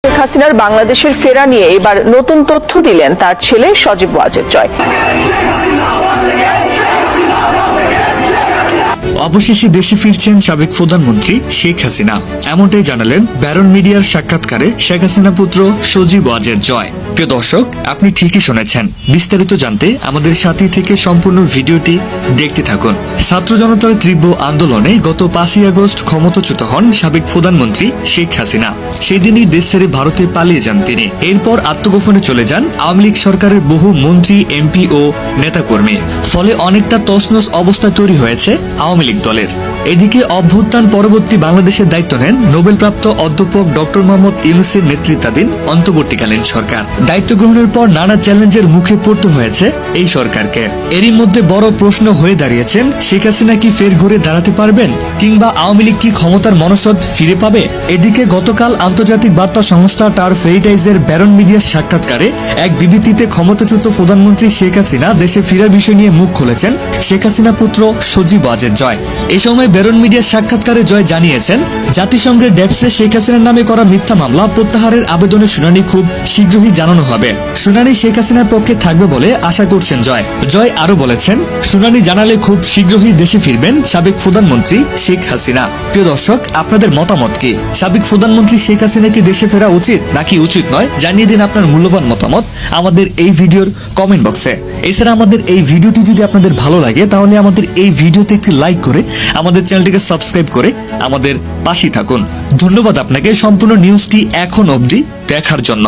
শেখ হাসিনার বাংলাদেশের ফেরা নিয়ে এবার নতুন তথ্য দিলেন তার ছেলে সজীব ওয়াজেদ জয়। অবশেষে দেশে ফিরছেন সাবেক প্রধানমন্ত্রী শেখ হাসিনা, এমনটাই জানালেন ব্যারন মিডিয়ার সাক্ষাৎকারে শেখ হাসিনা পুত্র সজীব ওয়াজেদ জয়। প্রিয় দর্শক, আপনি ঠিকই শুনেছেন। বিস্তারিত জানতে আমাদের সাথে থেকে সম্পূর্ণ ভিডিওটি দেখতে থাকুন। ছাত্র জনতার তীব্র আন্দোলনে গত 5ই আগস্ট ক্ষমতাচ্যুত হন সাবেক প্রধানমন্ত্রী শেখ হাসিনা। সেদিনই দেশ ছেড়ে ভারতে পালিয়ে যান তিনি। এরপর আত্মগোপনে চলে যান আওয়ামী লীগ সরকারের বহু মন্ত্রী, এমপি ও নেতাকর্মী। ফলে অনেকটা তছনছ অবস্থা তৈরি হয়েছে আওয়ামী লীগ দলের। এদিকে অভ্যুত্থান পরবর্তী বাংলাদেশের দায়িত্ব নেন নোবেলপ্রাপ্ত অধ্যাপক ডক্টর মোহাম্মদ ইউনূসের নেতৃত্বাধীন অন্তর্বর্তীকালীন সরকার। দায়িত্ব গ্রহণের পর নানা চ্যালেঞ্জের মুখে পড়তে হয়েছে এই সরকারকে। এরই মধ্যে বড় প্রশ্ন হয়ে দাঁড়িয়েছেন, শেখ হাসিনা কি ফের ঘুরে দাঁড়াতে পারবেন, কিংবা আওয়ামী লীগ কি ক্ষমতার মনসদ ফিরে পাবে? এদিকে গতকাল আন্তর্জাতিক বার্তা সংস্থা টার ভেরিটাইজের ব্যারন মিডিয়ার সাক্ষাৎকারে এক বিবৃতিতে ক্ষমতাচ্যুত প্রধানমন্ত্রী শেখ হাসিনা দেশে ফেরার বিষয় নিয়ে মুখ খুলেছেন শেখ হাসিনা পুত্র সজীব ওয়াজেদ জয়। এ সময় ব্যারন মিডিয়ার সাক্ষাৎকারে জয় জানিয়েছেন, জাতিসংঘের ডেপসে শেখ হাসিনার নামে করা মিথ্যা মামলা প্রত্যাহারের আবেদনের শুনানি খুব শীঘ্রই জানানো হবে। শুনানি শেখ হাসিনার পক্ষে থাকবে বলে আশা করছেন জয়। জয় আরো বলেছেন, শুনানি জানালে খুব শীঘ্রই দেশে ফিরবেন সাবেক প্রধানমন্ত্রী শেখ হাসিনা। প্রিয় দর্শক, আপনাদের মতামত কি? সাবেক প্রধানমন্ত্রী শেখ হাসিনা কি দেশে ফেরা উচিত নাকি উচিত নয়? জানিয়ে দিন আপনার মূল্যবান মতামত আমাদের এই ভিডিওর কমেন্ট বক্সে। এছাড়া আমাদের এই ভিডিওটি যদি আপনাদের ভালো লাগে তাহলে আমাদের এই ভিডিওতে একটি লাইক করে আমাদের চ্যানেলটিকে সাবস্ক্রাইব করে আমাদের পাশে থাকুন। ধন্যবাদ আপনাকে সম্পূর্ণ নিউজটি এখন অবধি দেখার জন্য।